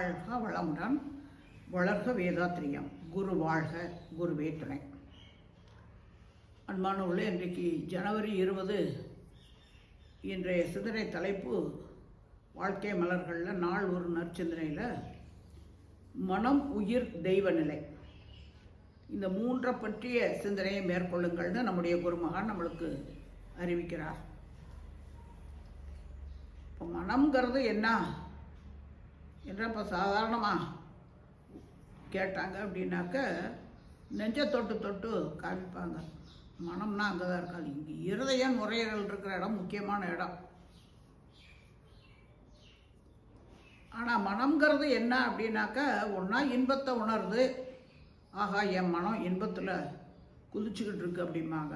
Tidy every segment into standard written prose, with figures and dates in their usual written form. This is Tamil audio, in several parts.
வாழ்க வளமுடன், வளர்க வேதாத்திரியம். குரு வாழ்க, குருவே துணை. அன்பான உள்ள இன்றைக்கு ஜனவரி 20. இன்றைய சிந்தனை தலைப்பு வாழ்க்கை மலர்களில் நாள் ஒரு நற்சிந்தனையில் மனம், உயிர், தெய்வ நிலை, இந்த மூன்றை பற்றிய சிந்தனையை மேற்கொள்ளுங்கள்னு நம்முடைய குருமகான் நம்மளுக்கு அறிவிக்கிறார். இப்போ மனம்ங்கிறது என்ன என்ற இப்போ சாதாரணமாக கேட்டாங்க அப்படின்னாக்க நெஞ்ச தொட்டு தொட்டு காமிப்பாங்க. மனம்னா அங்கே தான் இருக்காது. இங்கே இருதயம் நுரையீரல் இருக்கிற இடம் முக்கியமான இடம். ஆனால் மனம்ங்கிறது என்ன அப்படின்னாக்க ஒன்றா இன்பத்தை உணருது. ஆகா, என் மனம் இன்பத்தில் குதிச்சுக்கிட்டு இருக்கு அப்படிம்பாங்க.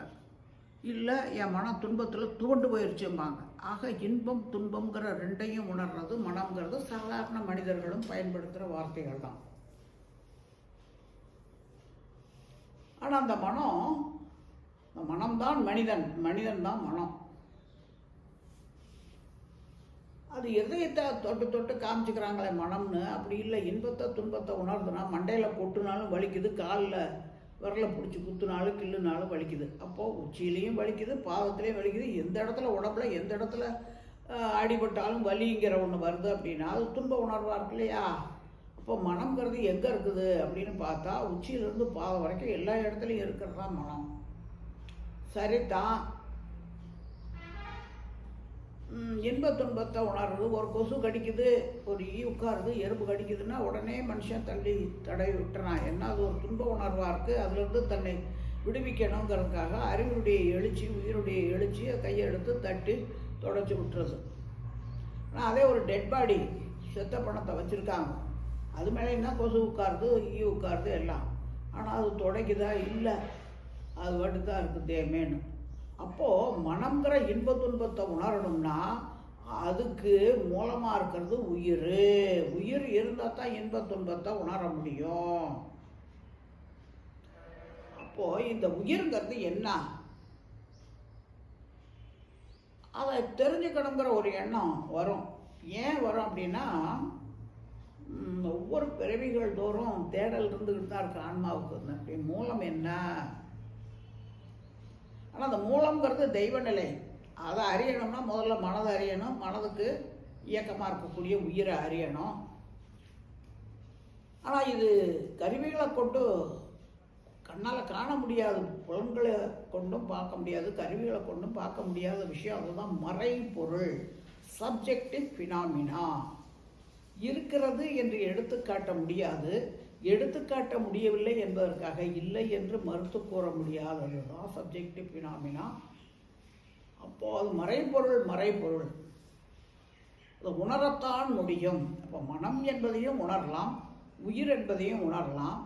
இல்லை, என் மனம் துன்பத்தில் துவண்டு போயிடுச்சும்பாங்க. ஆக இன்பம் துன்பங்கிற ரெண்டையும் உணர்றது மனம்ங்கிறது சாதாரண மனிதர்களும் பயன்படுத்துகிற வார்த்தைகள் தான். ஆனால் அந்த மனம்தான் மனிதன், மனிதன் தான் மனம். அது இதயத்தை தொட்டு தொட்டு காமிச்சுக்கிறாங்களே மனம்னு. அப்படி இல்லை, இன்பத்தை துன்பத்தை உணர்ந்துனா மண்டையில் கொட்டுனாலும் வலிக்குது, காலில் விரலை பிடிச்சி குத்துனாலும் கிள்ளுனாலும் வலிக்குது. அப்போது உச்சியிலையும் வலிக்குது, பாதத்துலேயும் வலிக்குது. எந்த இடத்துல உடம்புல எந்த இடத்துல அடிபட்டாலும் வலிங்கிற ஒன்று வருது அப்படின்னா அது துன்ப உணர்வாக இருக்கு இல்லையா? அப்போ மனம்ங்கிறது எங்கே இருக்குது அப்படின்னு பார்த்தா உச்சியிலேருந்து பாதம் வரைக்கும் எல்லா இடத்துலையும் இருக்கிறது தான் மனம். சரிதான், இன்ப துன்பத்தை உணர்றது. ஒரு கொசு கடிக்குது, ஒரு ஈ உட்காருது, எறும்பு கடிக்குதுன்னா உடனே மனுஷன் தடவி விட்டுறான். ஏன்னா அது ஒரு துன்ப உணர்வாக இருக்குது. அதுலேருந்து தன்னை விடுவிக்கணுங்கிறதுக்காக அறிவுடைய எழுச்சி, உயிருடைய எழுச்சியை கையை எடுத்து தட்டி தொடச்சி விட்டுறது. ஆனால் அதே ஒரு டெட் பாடி, செத்த பணத்தை வச்சுருக்காங்க, அது மேலேயும் தான் கொசு உட்காருது, ஈ உட்காருது எல்லாம். ஆனால் அது துடைக்குதா? இல்லை, அது மட்டும் தான் இருக்குது தேமேன்னு. அப்போது மனம்ங்கிற இன்ப துன்பத்தை உணரணும்னா அதுக்கு மூலமாக இருக்கிறது உயிர். உயிர் இருந்தால் தான் இன்ப துன்பத்தை உணர முடியும். அப்போது இந்த உயிர்ங்கிறது என்ன, அதை தெரிஞ்சுக்கணுங்கிற ஒரு எண்ணம் வரும். ஏன் வரும் அப்படின்னா ஒவ்வொரு பிறவிகள் தோறும் தேடல் இருந்துக்கிட்டு தான் இருக்கு ஆன்மாவுக்கு. அப்படி மூலம் என்ன? ஆனால் அந்த மூலம்ங்கிறது தெய்வ நிலை. அதை அறியணும்னா முதல்ல மனதை அறியணும். மனதுக்கு இயக்கமாக இருக்கக்கூடிய உயிரை அறியணும். ஆனால் இது கருவிகளை கொண்டு கண்ணால் காண முடியாது, புலன்களை கொண்டும் பார்க்க முடியாது, கருவிகளை கொண்டும் பார்க்க முடியாத விஷயம். அதுதான் மறைபொருள், சப்ஜெக்டிவ் ஃபினாமினா. இருக்கிறது என்று எடுத்துக்காட்ட முடியாது, எடுத்துக்காட்ட முடியவில்லை என்பதற்காக இல்லை என்று மறுத்து கூற முடியாதது தான் சப்ஜெக்டிவ் ஃபினாமினா. அப்போது அது மறைபொருள் அது உணரத்தான் முடியும். அப்போ மனம் என்பதையும் உணரலாம், உயிர் என்பதையும் உணரலாம்.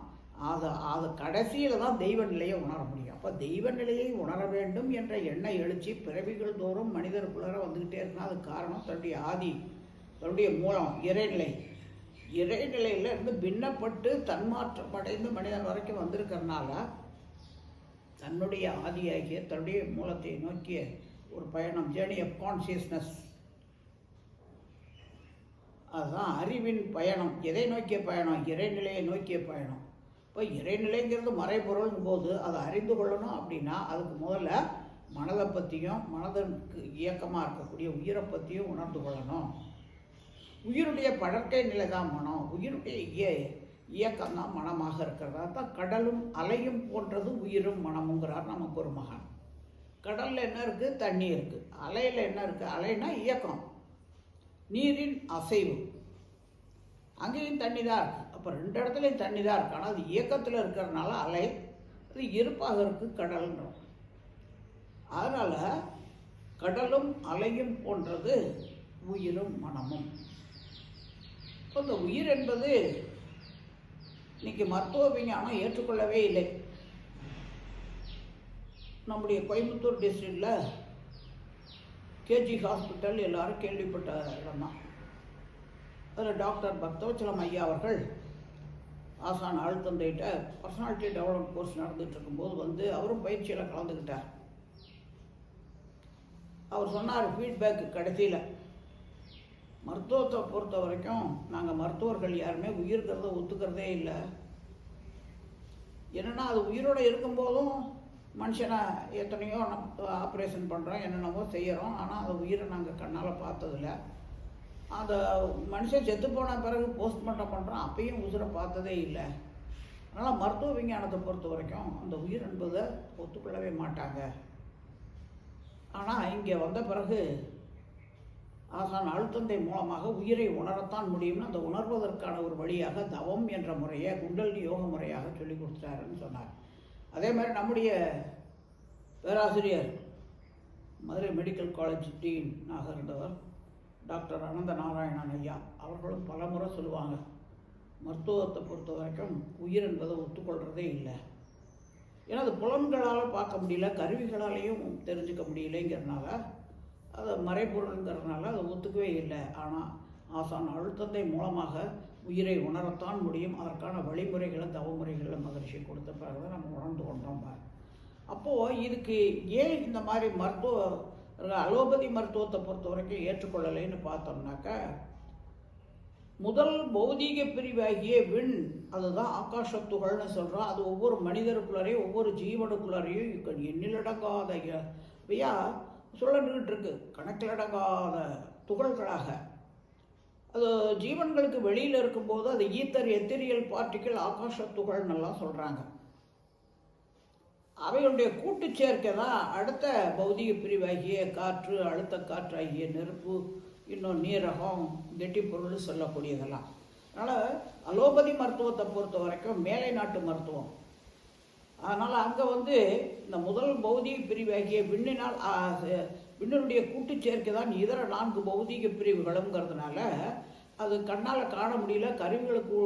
அது கடைசியில் தான் தெய்வ நிலையை உணர முடியும். அப்போ தெய்வ நிலையை உணர வேண்டும் என்ற எண்ண எழுச்சி பிறவிகள் தோறும் மனிதருக்குள்ளார வந்துக்கிட்டே இருக்குன்னா அது காரணம் தன்னுடைய மூலம் இறைநிலை. இறைநிலையில் இருந்து பின்னப்பட்டு தன்மாற்றம் அடைந்து மனிதன் வரைக்கும் வந்திருக்கிறதுனால தன்னுடைய ஆதியாகிய தன்னுடைய மூலத்தை நோக்கிய ஒரு பயணம், ஜேர்னி ஆஃப் கான்சியஸ்னஸ். அதுதான் அறிவின் பயணம். எதை நோக்கிய பயணம்? இறைநிலையை நோக்கிய பயணம். இப்போ இறைநிலைங்கிறது மறைபொருளும் போது அதை அறிந்து கொள்ளணும் அப்படின்னா அதுக்கு முதல்ல மனதை பற்றியும் மனதனுக்கு இயக்கமாக இருக்கக்கூடிய உயிரை பற்றியும் உணர்ந்து கொள்ளணும். உயிருடைய பழக்கை நிலை தான் மனம். உயிருடைய இயக்கம் தான் மனமாக இருக்கிறதா தான் கடலும் அலையும் போன்றது உயிரும் மனமுங்கிறார் நம்ம குருமகான். கடலில் என்ன இருக்குது? தண்ணி இருக்குது. அலையில் என்ன இருக்குது? அலைனா இயக்கம், நீரின் அசைவு. அங்கேயும் தண்ணி தான் இருக்குது. அப்போ ரெண்டு இடத்துலையும் தண்ணி தான் இருக்குது. ஆனால் அது இயக்கத்தில் இருக்கிறதுனால அலை, அது இருப்பாக இருக்குது கடல்ன்றோம். அதனால் கடலும் அலையும் போன்றது உயிரும் மனமும். இப்போ இந்த உயிர் என்பது இன்றைக்கி மருத்துவ விஞ்ஞானம் ஏற்றுக்கொள்ளவே இல்லை. நம்முடைய கோயம்புத்தூர் டிஸ்ட்ரிக்டில் கேஜி ஹாஸ்பிட்டல் எல்லோரும் கேள்விப்பட்ட இடம் தான். அதில் டாக்டர் பக்தவச்சலம் ஐயா அவர்கள் ஆசான் ஆழ்த்தந்தைகிட்ட பர்சனாலிட்டி டெவலப்மெண்ட் கோர்ஸ் நடந்துகிட்டு இருக்கும்போது அவரும் பயிற்சியில் கலந்துக்கிட்டார். அவர் சொன்னார் ஃபீட்பேக் கடைசியில், மருத்துவத்தை பொறுத்த வரைக்கும் நாங்கள் மருத்துவர்கள் யாருமே உயிர்கிறத ஒத்துக்கிறதே இல்லை. என்னென்னா அது உயிரோடு இருக்கும்போதும் மனுஷனை எத்தனையோ ஆப்ரேஷன் பண்ணுறோம், என்னென்னமோ செய்கிறோம். ஆனால் அந்த உயிரை நாங்கள் கண்ணால் பார்த்ததில்ல. அந்த மனுஷன் செத்து போன பிறகு போஸ்ட்மார்ட்டம் பண்ணுறோம், அப்பயும் உயிரை பார்த்ததே இல்லை. அதனால் மருத்துவ விஞ்ஞானத்தை பொறுத்த வரைக்கும் அந்த உயிர் என்பதை ஒத்துக்கொள்ளவே மாட்டாங்க. ஆனால் இங்கே வந்த பிறகு ஆசான் அழுத்தந்தை மூலமாக உயிரை உணரத்தான் முடியும்னு அந்த உணர்வதற்கான ஒரு வழியாக தவம் என்ற முறையை குண்டலினி யோக முறையாக சொல்லி கொடுத்துட்டாருன்னு சொன்னார். அதே மாதிரி நம்முடைய பேராசிரியர் மதுரை மெடிக்கல் காலேஜ் டீனாக இருந்தவர் டாக்டர் அனந்த நாராயணன் ஐயா அவர்களும் பல முறை சொல்லுவாங்க, மருத்துவத்தை பொறுத்த வரைக்கும் உயிர் என்பதை ஒத்துக்கொள்கிறதே இல்லை. ஏன்னா அது புலன்களால் பார்க்க முடியல, கருவிகளாலேயும் தெரிஞ்சுக்க முடியலைங்கிறதுனால, அது மறைபொருளுங்கிறதுனால அதை ஒத்துக்கவே இல்லை. ஆனால் ஆசான் அழுத்தத்தை மூலமாக உயிரை உணரத்தான் முடியும். அதற்கான வழிமுறைகளை தவமுறைகளை மகரிஷி கொடுத்த பிறகு தான் நம்ம உணர்ந்து கொண்டோம். அப்போது இதுக்கு ஏன் இந்த மாதிரி அலோபதி மருத்துவத்தை பொறுத்த வரைக்கும் ஏற்றுக்கொள்ளலைன்னு பார்த்தோம்னாக்கா, முதல் பௌதீக பிரிவாகிய விண், அதுதான் ஆகாசத்துகள்னு சொல்கிறோம். அது ஒவ்வொரு மனிதருக்குள்ளாரையும் ஒவ்வொரு ஜீவனுக்குள்ளாரையும் எண்ணிலடங்காத ஐயா சுழன்றுகிட்டு இருக்கு, கணக்கிலடங்காத துகள்களாக. அது ஜீவன்களுக்கு வெளியில் இருக்கும்போது அது ஈத்தர் எத்திரியல் பார்ட்டிக்கல் ஆகாச துகள்னெல்லாம் சொல்கிறாங்க. அவைகளுடைய கூட்டு சேர்க்கை தான் அடுத்த பௌதிக பிரிவாகிய காற்று, அழுத்த காற்றாகிய நெருப்பு, இன்னும் நீரகம், கெட்டி பொருள் சொல்லக்கூடியதெல்லாம். அதனால் அலோபதி மருத்துவத்தை பொறுத்த வரைக்கும் மேலை நாட்டு மருத்துவம். அதனால் அங்கே இந்த முதல் பௌதிக பிரிவாகிய விண்ணினுடைய கூட்டு சேர்க்கை தான் இதர 4 பௌதிக பிரிவுகளுங்கிறதுனால அது கண்ணால் காண முடியல, கருவிகளுக்கு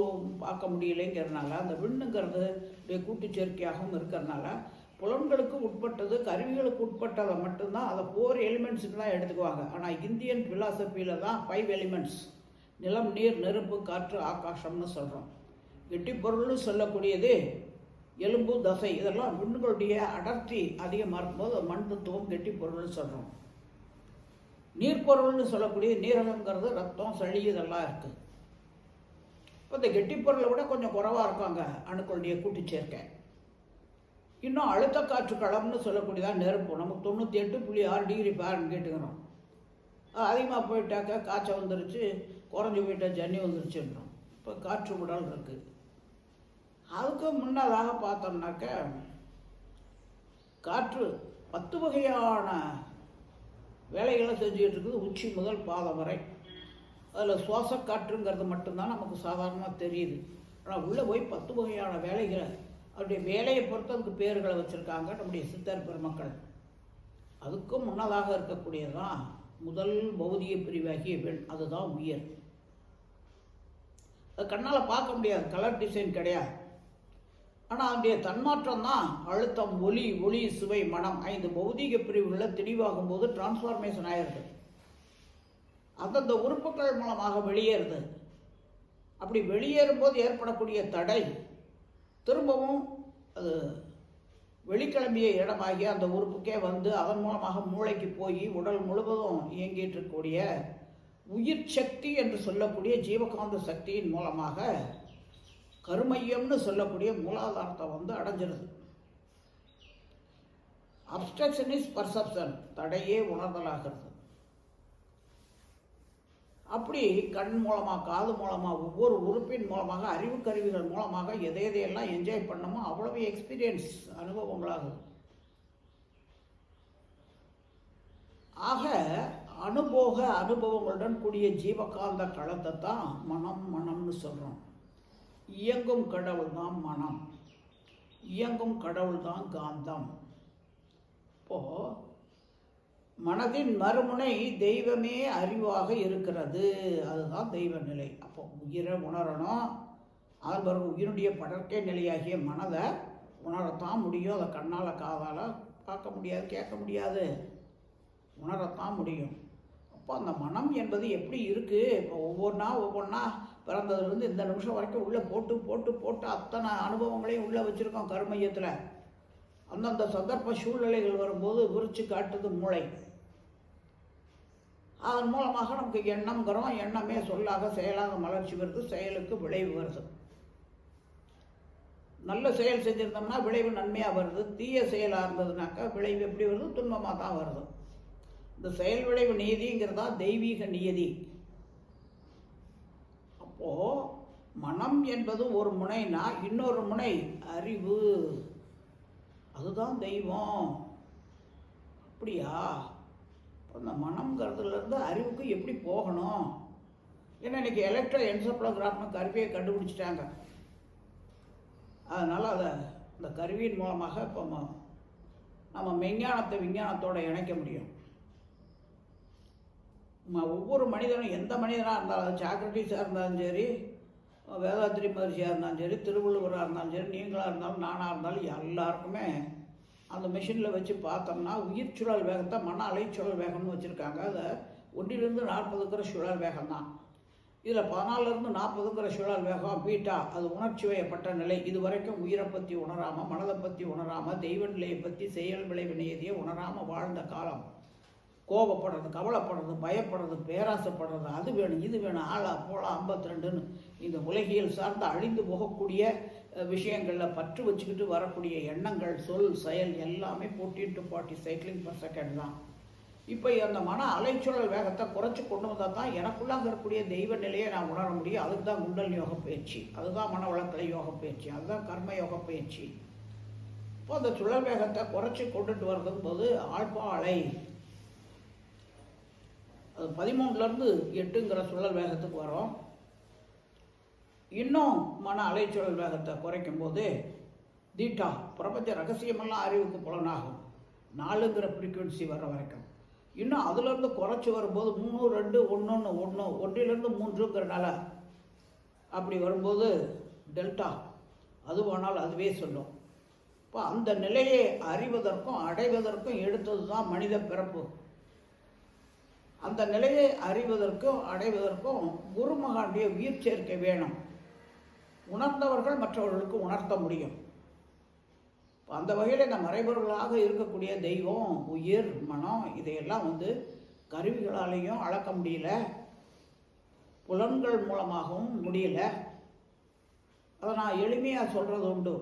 பார்க்க முடியலைங்கிறதுனால அந்த விண்ணுங்கிறது கூட்டு சேர்க்கையாகவும் இருக்கிறதுனால புலன்களுக்கு உட்பட்டது, கருவிகளுக்கு உட்பட்டதை மட்டும்தான் அதை 4 எலிமெண்ட்ஸுக்கு தான் எடுத்துக்குவாங்க. ஆனால் இந்தியன் ஃபிலாசபியில் தான் 5 எலிமெண்ட்ஸ், நிலம், நீர், நெருப்பு, காற்று, ஆகாசம்னு சொல்கிறோம். கெட்டி பொருள்னு சொல்லக்கூடியது எலும்பு, தசை, இதெல்லாம் விண்ணுகளுடைய அடர்த்தி அதிகமாக இருக்கும்போது மண் தத்துவம் கெட்டி பொருள்னு சொல்கிறோம். நீர்ப்பொருள்னு சொல்லக்கூடிய நீரகங்கிறது ரத்தம், சளி, இதெல்லாம் இருக்குது. இப்போ இந்த கெட்டி பொருளை விட கொஞ்சம் குறைவாக இருக்காங்க அணுக்களுடைய கூட்டு சேர்க்கை. இன்னும் அழுத்த காற்று களம்னு சொல்லக்கூடியதான் நெருப்பு. நமக்கு 98.6 டிகிரி கேட்டுக்கிறோம். அதிகமாக போயிட்டாக்கா காய்ச்சல் வந்துருச்சு, குறைஞ்சி போயிட்டா ஜன்னி வந்துருச்சுன்றோம். இப்போ காற்று உடல் இருக்குது. அதுக்கு முன்னதாக பார்த்தோம்னாக்க காற்று 10 வகையான வேலைகளை செஞ்சுக்கிட்டு இருக்குது, உச்சி முதல் பாதம் வரை. அதில் சுவாச காற்றுங்கிறது மட்டும்தான் நமக்கு சாதாரணமாக தெரியுது. ஆனால் உள்ளே போய் 10 வகையான வேலைகளை, அவருடைய வேலையை பொறுத்து அதுக்கு பேர்களை வச்சுருக்காங்க நம்முடைய சித்தர் பெருமக்கள். அதுக்கும் முன்னதாக இருக்கக்கூடியதுதான் முதல் பௌதிக பிரிவாகிய பெண், அதுதான் உயிர். அது கண்ணால் பார்க்க முடியாது, கலர் டிசைன் கிடையாது. ஆனால் அதனுடைய தன்மாற்றம் தான் அழுத்தம், ஒளி, சுவை, மனம் 5 பௌதீக பிரிவுகளில் தெளிவாகும் போது டிரான்ஸ்ஃபார்மேஷன் ஆயிடுது. அந்தந்த உறுப்புகள் மூலமாக வெளியேறுது. அப்படி வெளியேறும்போது ஏற்படக்கூடிய தடை திரும்பவும் அது வெளிக்கிளம்பிய இடமாகிய அந்த உறுப்புக்கே அதன் மூலமாக மூளைக்கு போய் உடல் முழுவதும் இயங்கிட்டு இருக்கக்கூடிய உயிர் சக்தி என்று சொல்லக்கூடிய ஜீவகாந்த சக்தியின் மூலமாக கருமையம்னு சொல்லக்கூடிய மூலாதாரத்தை அடைஞ்சிருது. அப்ஸ்ட்ரக்ஷன் இஸ் பர்செப்ஷன், தடையே உணர்தலாகிறது. அப்படி கண் மூலமாக, காது மூலமாக, ஒவ்வொரு உறுப்பின் மூலமாக, அறிவு கருவிகள் மூலமாக எதையெல்லாம் என்ஜாய் பண்ணமோ அவ்வளவு எக்ஸ்பீரியன்ஸ் அனுபவங்களாகுது. ஆக அனுபவங்களுடன் கூடிய ஜீவகாந்த களத்தை தான் மனம்னு சொல்கிறோம். இயங்கும் கடவுள் தான் மனம், இயங்கும் கடவுள் தான் காந்தம். இப்போது மனதின் மறுமுனை தெய்வமே அறிவாக இருக்கிறது, அதுதான் தெய்வ நிலை. அப்போ உயிரை உணரணும். அதன் பிறகு உயிருடைய படற்கை நிலையாகிய மனதை உணரத்தான் முடியும். அதை கண்ணால் காதால் பார்க்க முடியாது, கேட்க முடியாது, உணரத்தான் முடியும். அப்போ அந்த மனம் என்பது எப்படி இருக்குது? இப்போ ஒவ்வொன்றா பிறந்ததுலேருந்து இந்த நிமிஷம் வரைக்கும் உள்ளே போட்டு அத்தனை அனுபவங்களையும் உள்ளே வச்சுருக்கோம் கருமையத்தில். அந்தந்த சந்தர்ப்ப சூழ்நிலைகள் வரும்போது விரிச்சு காட்டுது மூளை. அதன் மூலமாக நமக்கு எண்ணம்ங்கிறோம், எண்ணமே சொல்லாக செயலாக மலர்ச்சி வருது, செயலுக்கு விளைவு வருது. நல்ல செயல் செஞ்சுருந்தோம்னா விளைவு நன்மையாக வருது, தீய செயலாக இருந்ததுனாக்கா விளைவு எப்படி வருது? துன்பமாக தான் வருது. இந்த செயல் விளைவு நியதிங்கிறதா தெய்வீக நியதி. அப்போது மனம் என்பது ஒரு முனைனா இன்னொரு முனை அறிவு, அதுதான் தெய்வம். அப்படியா? அந்த மனம்ங்கிறதுலேருந்து அறிவுக்கு எப்படி போகணும்? ஏன்னா இன்றைக்கி எலக்ட்ரோ என்செஃபலோகிராஃப்னு கருவியை கண்டுபிடிச்சிட்டாங்க. அதனால் அந்த கருவியின் மூலமாக இப்போ நம்ம மெஞ்ஞானத்தை விஞ்ஞானத்தோடு இணைக்க முடியும். ஒவ்வொரு மனிதனும், எந்த மனிதனாக இருந்தாலும், சாக்ரட்டிஸாக இருந்தாலும் சரி, வேதாத்திரி மகர்ஷியாக இருந்தாலும் சரி, திருவள்ளுவராக இருந்தாலும் சரி, நீங்களாக இருந்தாலும் நானாக இருந்தாலும் எல்லாருக்குமே அந்த மிஷினில் வச்சு பார்த்தோம்னா உயிர் சுழல் வேகத்தை மன அலைச்சுழல் வேகம்னு வச்சுருக்காங்க. அதை 1லிருந்து 40ங்கிற சுழல் வேகம் தான். இதில் 14லிருந்து 40ங்கிற சுழல் வேகம் பீட்டா, அது உணர்ச்சி வயப்பட்ட நிலை. இது வரைக்கும் உயிரை பற்றி உணராமல், மனதை பற்றி உணராமல், தெய்வ நிலையை பற்றி, செயல் விளைவு நியதியை உணராமல் வாழ்ந்த காலம். கோபப்படுறது, கவலைப்படுறது, பயப்படுறது, பேராசைப்படுறது, அது வேணும் இது வேணும், ஆளா போலா 52ன்னு இந்த உலகியல் சார்ந்து அழிந்து போகக்கூடிய விஷயங்களில் பற்று வச்சுக்கிட்டு வரக்கூடிய எண்ணங்கள், சொல், செயல் எல்லாமே 14 to 40 சைக்கிளிங் பர் செகண்ட் தான். இப்போ அந்த மன அலைச்சூழல் வேகத்தை குறைச்சி கொண்டு வந்தால் தான் எனக்குள்ளாக இருக்கக்கூடிய தெய்வ நிலையை நான் உணர முடியும். அதுக்கு தான் குண்டல் யோக பயிற்சி, அதுதான் மன வளக்கலை யோக பயிற்சி, அதுதான் கர்ம யோக பயிற்சி. இப்போ அந்த சுழல் வேகத்தை குறைச்சி கொண்டுட்டு வர்றதும் போது ஆல்பா அலை, அது 13லிருந்து 8ங்கிற சுழல் வேகத்துக்கு வரும். இன்னும் மன அலைச்சூழல் வேகத்தை குறைக்கும் போது தீட்டா, பிரபஞ்ச ரகசியமெல்லாம் அறிவுக்கு புலனாகும், 4ங்கிற ஃப்ரீக்குவென்சி வர்ற வரைக்கும். இன்னும் அதுலேருந்து குறைச்சி வரும்போது 3, 2, 1, 1, 1லிருந்து 3ங்கிறனால அப்படி வரும்போது டெல்டா, அதுவானால் அதுவே சொல்லும். இப்போ அந்த நிலையை அறிவதற்கும் அடைவதற்கும் எடுத்தது தான் மனித பிறப்பு. அந்த நிலையை அறிவதற்கும் அடைவதற்கும் குருமகானுடைய உயிர் சேர்க்கை வேணும். உணர்ந்தவர்கள் மற்றவர்களுக்கு உணர்த்த முடியும். அந்த வகையில் இந்த மறைபொருளாக இருக்கக்கூடிய தெய்வம், உயிர், மனம், இதையெல்லாம் கருவிகளாலேயும் அளக்க முடியல, புலன்கள் மூலமாகவும் முடியல. அதை நான் எளிமையாக சொல்கிறது உண்டு.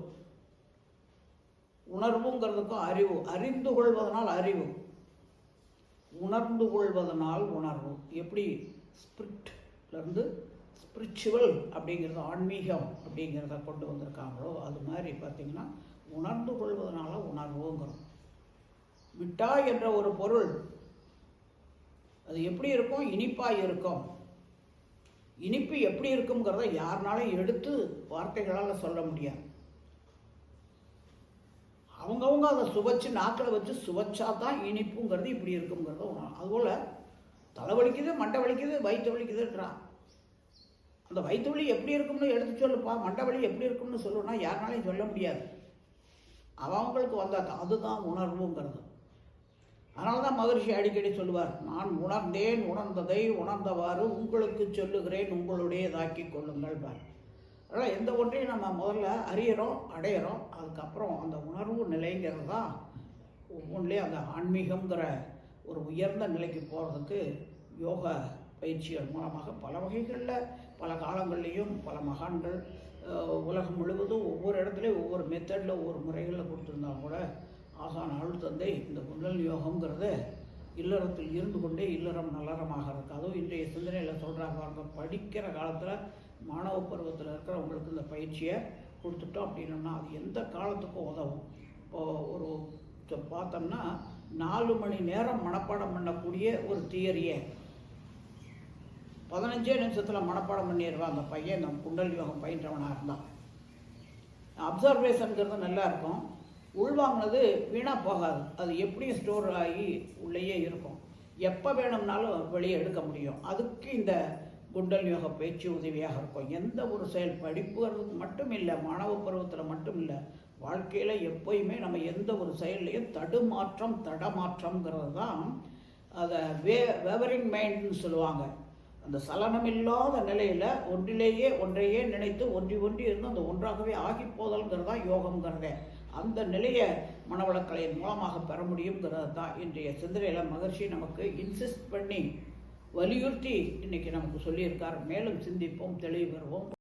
உணர்வுங்கிறதுக்கும் அறிவு, அறிந்து கொள்வதனால் அறிவு, உணர்ந்து கொள்வதனால் உணர்வு. எப்படி ஸ்பிரிட்லேருந்து ஸ்பிரிச்சுவல் அப்படிங்கிறது, ஆன்மீகம் அப்படிங்கிறத கொண்டு வந்திருக்காங்களோ அது மாதிரி பார்த்திங்கன்னா உணர்ந்து கொள்வதனால உணர்வுங்கிறோம். மிட்டாய் என்ற ஒரு பொருள் அது எப்படி இருக்கும்? இனிப்பாக இருக்கும். இனிப்பு எப்படி இருக்குங்கிறத யாருனாலும் எடுத்து வார்த்தைகளால் சொல்ல முடியாது. அவங்கவுங்க அதை சுவைச்சு நாக்கில் வச்சு சுவைச்சா தான் இனிப்புங்கிறது இப்படி இருக்குங்கிறத உணரும். அதுபோல் தலை வலிக்குது, மண்டை வலிக்குது, வயிற்று வலிக்குதுன்றான். அந்த வயிற்று வலி எப்படி இருக்கும்னு எடுத்து சொல்லுப்பா, மண்டை வலி எப்படி இருக்கும்னு சொல்லுன்னா யாருனாலையும் சொல்ல முடியாது. அவங்களுக்கு வந்தால் அதுதான் உணர்வுங்கிறது. அதனால தான் மகரிஷி அடிக்கடி சொல்லுவார், நான் உணர்ந்தேன், உணர்ந்ததை உணர்ந்தவாறு உங்களுக்கு சொல்லுகிறேன், உங்களுடையதாக்கி கொள்ளுங்கள் பார். அதனால் எந்த ஒன்றையும் நம்ம முதல்ல அறியறோம், அடையிறோம், அதுக்கப்புறம் அந்த உணர்வு நிலைங்கிறது தான் ஒவ்வொன்றிலே அந்த ஆன்மீகங்கிற ஒரு உயர்ந்த நிலைக்கு போகிறதுக்கு யோக பயிற்சிகள் மூலமாக பல வகைகளில் பல காலங்கள்லேயும் பல மகான்கள் உலகம் முழுவதும் ஒவ்வொரு இடத்துலையும் ஒவ்வொரு மெத்தடில் ஒவ்வொரு முறைகளில் கொடுத்துருந்தாலும் கூட ஆசான் அருள் தந்தை இந்த குண்டல் யோகங்கிறத இல்லறத்தில் இருந்து கொண்டே இல்லறம் நல்லறமாகிறது. அதுவும் இன்றைய சிந்தனையில் சொல்கிறாங்க, படிக்கிற காலத்தில் மாணவ பருவத்தில் இருக்கிறவங்களுக்கு இந்த பயிற்சியை கொடுத்துட்டோம் அப்படின்னா அது எந்த காலத்துக்கும் உதவும். இப்போது ஒரு பார்த்தோம்னா 4 மணி நேரம் மனப்பாடம் பண்ணக்கூடிய ஒரு தியரியை 15 நிமிஷத்தில் மனப்பாடம் பண்ணிடுவான் அந்த பையன். நம்ம குண்டல் யோகம் பயின்றவனாக இருந்தான். அப்சர்வேஷனுங்கிறது நல்லா இருக்கும், உள்வாங்கினது வீணாக போகாது, அது எப்படியும் ஸ்டோர் ஆகி உள்ளேயே இருக்கும், எப்போ வேணும்னாலும் வெளியே எடுக்க முடியும். அதுக்கு இந்த குண்டல் யோக பயிற்சி உதவியாக இருக்கும். எந்த ஒரு செயல் படிப்புங்கிறது மட்டும் இல்லை, மாணவ பருவத்தில் மட்டும் இல்லை, வாழ்க்கையில் எப்போயுமே நம்ம எந்த ஒரு செயல்லையும் தடமாற்றம்ங்கிறது தான் அதை வேவரிங் மைண்ட்னு சொல்லுவாங்க. அந்த சலனமில்லாத நிலையில் ஒன்றையே நினைத்து ஒன்றி இருந்து அந்த ஒன்றாகவே ஆகி போதல்ங்கிறது தான் யோகம்ங்கிறதே. அந்த நிலையை மனவளக்கலையின் மூலமாக பெற முடியுங்கிறது தான் இன்றைய சிந்தனையில் மகர்ஷி நமக்கு இன்சிஸ்ட் பண்ணி வலியுறுத்தி இன்னைக்கு நமக்கு சொல்லியிருக்கார். மேலும் சிந்திப்போம், தெளிவு பெறுவோம்.